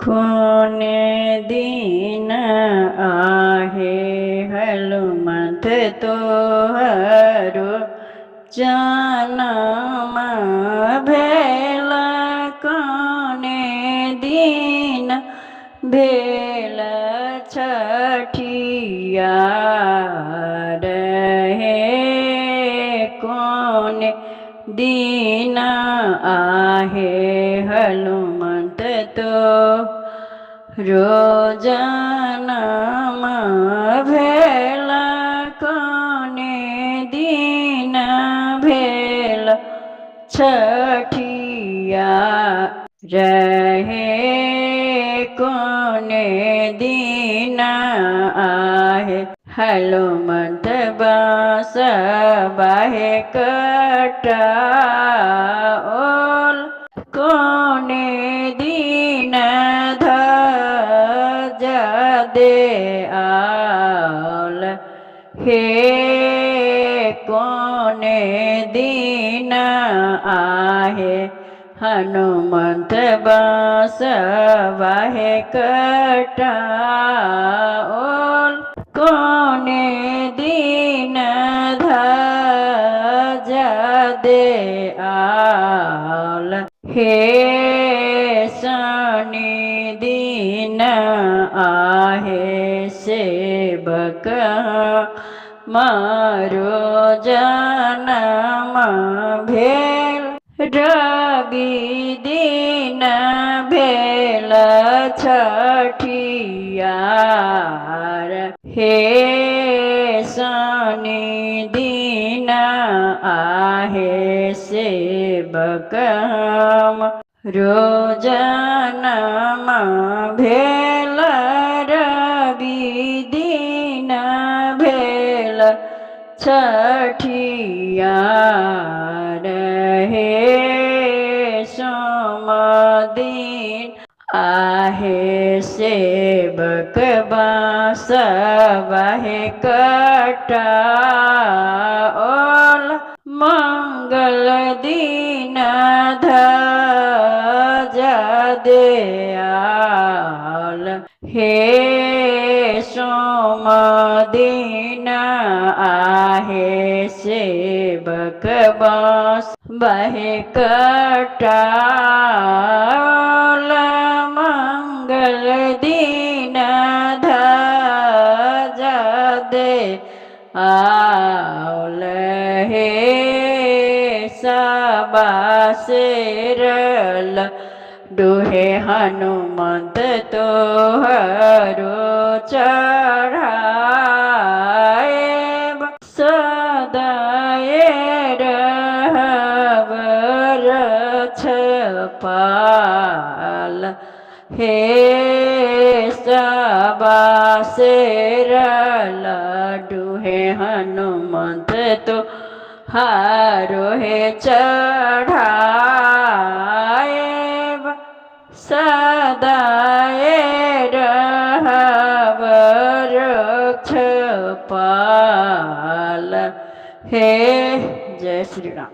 કોને દીન આહે હનુમંત તોહરો જન્મ ભેલા કોને દીન ભેલા છઠિયાર હે કોને દીન આહે હનુમંત તો રોજનમ ભેલા કોને દીન ભેલા છઠિયા રહે કોને દીન આહે હનુમંત બાસ બાહે કટા ઓલ કોને દીન ધજા દે આલ હે કોને દીન આહે હનુમંત બાસ વાહે કટા ઓલ કોને દીન ધજા દે આલ હે શનિ દીન આહે સેવક મારો જન્મ ભેલ રવિ દીન ભેલ છઠિયાર હે શનિ દીન આહે સેવક રોજનમ ભેલ રવિ દીન ભેલ છઠિયાર હે સોમદીન આહે સેવક બાસ વાહે કટા ઓલ મંગલ દીન ધજા દે આલ હે સોમદીન આહે સેવક બાસ બાહે કટા મંગલ દીન ધજા દે આલ હે સબાસેરલ ડોહે હનુમંત તોહરો ચઢાય સદાય રહવર છપાલ હે સબાસેરલ ડોહે હનુમંત તો હારો હે ચઢાય સદાય રહવર છપાલ હે જય શ્રી રામ।